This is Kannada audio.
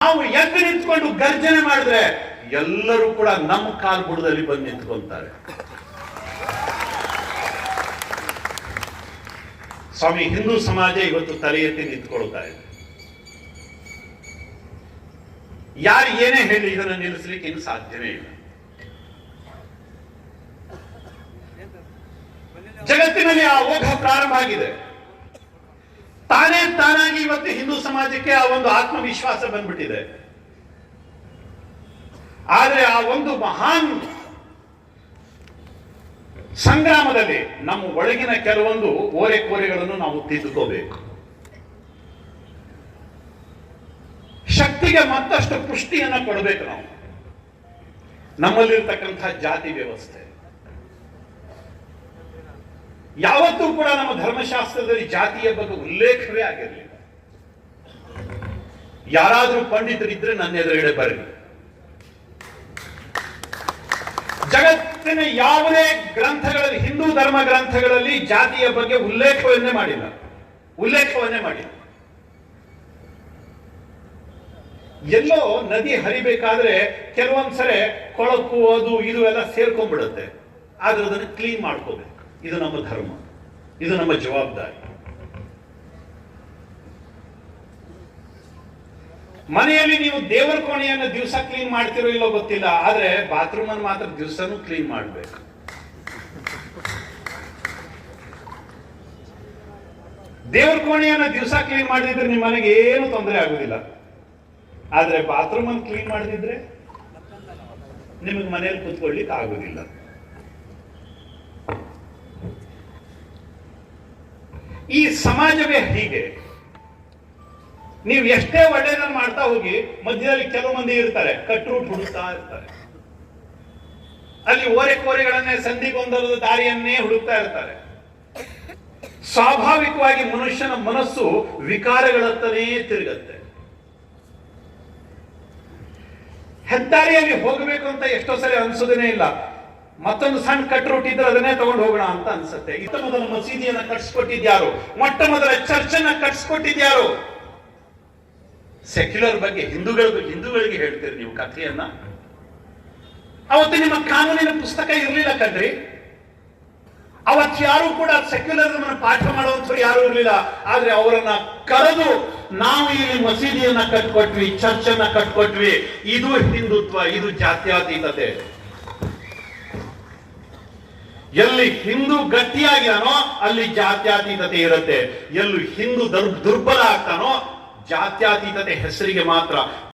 ನಾವು ಎದ್ದು ನಿಂತ್ಕೊಂಡು ಗರ್ಜನೆ ಮಾಡಿದ್ರೆ ಎಲ್ಲರೂ ಕೂಡ ನಮ್ಮ ಕಾಲ್ ಬುಡದಲ್ಲಿ ಬಂದು ನಿಂತ್ಕೊಂತಾರೆ. ಸ್ವಾಮಿ, ಹಿಂದೂ ಸಮಾಜ ಇವತ್ತು ತಲೆ ಎತ್ತಿ ನಿಂತ್ಕೊಳ್ತಾ ಇದೆ. ಯಾರು ಏನೇ ಹೇಳಿ ಇದನ್ನು ನಿಲ್ಲಿಸಲಿಕ್ಕೆ ಇನ್ನು ಸಾಧ್ಯವೇ ಇಲ್ಲ. ಜಗತ್ತಿನಲ್ಲಿ ಆ ಓಘ ಪ್ರಾರಂಭ ಆಗಿದೆ. ತಾನಾಗಿ ಇವತ್ತು ಹಿಂದೂ ಸಮಾಜಕ್ಕೆ ಆ ಒಂದು ಆತ್ಮವಿಶ್ವಾಸ ಬಂದ್ಬಿಟ್ಟಿದೆ. ಆದರೆ ಆ ಒಂದು ಮಹಾನ್ ಸಂಗ್ರಾಮದಲ್ಲಿ ನಮ್ಮ ಒಳಗಿನ ಕೆಲವೊಂದು ಓರೆಕೋರೆಗಳನ್ನು ನಾವು ತಿದ್ದುಕೋಬೇಕು. ಶಕ್ತಿಗೆ ಮತ್ತಷ್ಟು ಪುಷ್ಟಿಯನ್ನ ಕೊಡಬೇಕು. ನಾವು ನಮ್ಮಲ್ಲಿರ್ತಕ್ಕಂತಹ ಜಾತಿ ವ್ಯವಸ್ಥೆ ಯಾವತ್ತೂ ಕೂಡ ನಮ್ಮ ಧರ್ಮಶಾಸ್ತ್ರದಲ್ಲಿ ಜಾತಿಯ ಬಗ್ಗೆ ಉಲ್ಲೇಖವೇ ಆಗಿರಲಿಲ್ಲ. ಯಾರಾದರೂ ಪಂಡಿತರಿದ್ರೆ ನನ್ನ ಎದುರುಗಡೆ ಬರಲಿ. ಜಗತ್ತಿನ ಯಾವುದೇ ಗ್ರಂಥಗಳಲ್ಲಿ, ಹಿಂದೂ ಧರ್ಮ ಗ್ರಂಥಗಳಲ್ಲಿ ಜಾತಿಯ ಬಗ್ಗೆ ಉಲ್ಲೇಖವನ್ನೇ ಮಾಡಿಲ್ಲ. ಎಲ್ಲೋ ನದಿ ಹರಿಬೇಕಾದ್ರೆ ಕೆಲವೊಂದ್ಸರಿ ಕೊಳಕು ಅದು ಇದು ಎಲ್ಲ ಸೇರ್ಕೊಂಡ್ಬಿಡುತ್ತೆ. ಆದ್ರೆ ಅದನ್ನು ಕ್ಲೀನ್ ಮಾಡ್ಕೋಬೇಕು. ಇದು ನಮ್ಮ ಧರ್ಮ, ಇದು ನಮ್ಮ ಜವಾಬ್ದಾರಿ. ಮನೆಯಲ್ಲಿ ನೀವು ದೇವರ ಕೋಣೆಯನ್ನು ದಿವಸ ಕ್ಲೀನ್ ಮಾಡ್ತಿರೋ ಇಲ್ಲೋ ಗೊತ್ತಿಲ್ಲ, ಆದ್ರೆ ಬಾತ್ರೂಮ್ ಅನ್ನು ಮಾತ್ರ ದಿವಸನೂ ಕ್ಲೀನ್ ಮಾಡಬೇಕು. ದೇವರ ಕೋಣೆಯನ್ನು ದಿವಸ ಕ್ಲೀನ್ ಮಾಡಿದ್ರೆ ನಿಮ್ಮ ಮನೆಗೆ ಏನು ತೊಂದರೆ ಆಗುದಿಲ್ಲ. ಆದ್ರೆ ಬಾತ್ರೂಮ್ ಅನ್ನು ಕ್ಲೀನ್ ಮಾಡದಿದ್ರೆ ನಿಮಗೆ ಮನೆಯಲ್ಲಿ ಕೂತ್ಕೊಳ್ಳಿಕ್ಕೆ ಆಗುದಿಲ್ಲ. ಈ ಸಮಾಜವೇ ಹೀಗೆ. ನೀವು ಎಷ್ಟೇ ಒಳ್ಳೆಯದನ್ನು ಮಾಡ್ತಾ ಹೋಗಿ, ಮಧ್ಯದಲ್ಲಿ ಕೆಲವು ಮಂದಿ ಇರ್ತಾರೆ, ಕಟ್ರೂಟ್ ಹುಡುಕ್ತಾ ಇರ್ತಾರೆ. ಅಲ್ಲಿ ಓರೆಕೋರೆಗಳನ್ನೇ, ಸಂಧಿಗೊಂದಲದ ದಾರಿಯನ್ನೇ ಹುಡುಕ್ತಾ ಇರ್ತಾರೆ. ಸ್ವಾಭಾವಿಕವಾಗಿ ಮನುಷ್ಯನ ಮನಸ್ಸು ವಿಕಾರಗಳತ್ತನೇ ತಿರುಗತ್ತೆ. ಹೆದ್ದಾರಿಯಲ್ಲಿ ಹೋಗಬೇಕು ಅಂತ ಎಷ್ಟೋ ಸರಿ ಅನ್ಸೋದೇನೆ ಇಲ್ಲ. ಮತ್ತೊಂದು ಸಣ್ಣ ಕಟ್ರೂಟ್ ಇದ್ರೆ ಅದನ್ನೇ ತಗೊಂಡು ಹೋಗೋಣ ಅಂತ ಅನ್ಸುತ್ತೆ. ಇತ್ತ ಮೊದಲ ಮಸೀದಿಯನ್ನ ಕಟ್ಸ್ಕೊಟ್ಟಿದ್ಯಾರು? ಮೊಟ್ಟ ಮೊದಲ ಚರ್ಚನ್ನ ಕಟ್ಸ್ಕೊಟ್ಟಿದ್ಯಾರು? ಸೆಕ್ಯುಲರ್ ಬಗ್ಗೆ ಹಿಂದೂಗಳಿಗೆ ಹೇಳ್ತೀರಿ ನೀವು ಕಥೆಯನ್ನ. ಅವತ್ತು ನಿಮ್ಮ ಕಾನೂನಿನ ಪುಸ್ತಕ ಇರಲಿಲ್ಲ ಕಣ್ರಿ. ಅವತ್ತು ಯಾರು ಕೂಡ ಸೆಕ್ಯುಲರ್ ಪಾಠ ಮಾಡುವಂಥವ್ರು ಯಾರು ಇರಲಿಲ್ಲ. ಆದ್ರೆ ಅವರನ್ನ ಕರೆದು ನಾವು ಇಲ್ಲಿ ಮಸೀದಿಯನ್ನ ಕಟ್ಕೊಟ್ವಿ, ಚರ್ಚನ್ನ ಕಟ್ಕೊಟ್ವಿ. ಇದು ಹಿಂದುತ್ವ, ಇದು ಜಾತ್ಯತೀತತೆ. ಎಲ್ಲಿ ಹಿಂದೂ ಗಟ್ಟಿಯಾಗಿಯಾನೋ ಅಲ್ಲಿ ಜಾತ್ಯತೀತತೆ ಇರುತ್ತೆ. ಎಲ್ಲಿ ಹಿಂದೂ ದುರ್ಬಲ ಆಗ್ತಾನೋ ಜಾತ್ಯತೀತತೆ ಹೆಸರಿಗೆ ಮಾತ್ರ.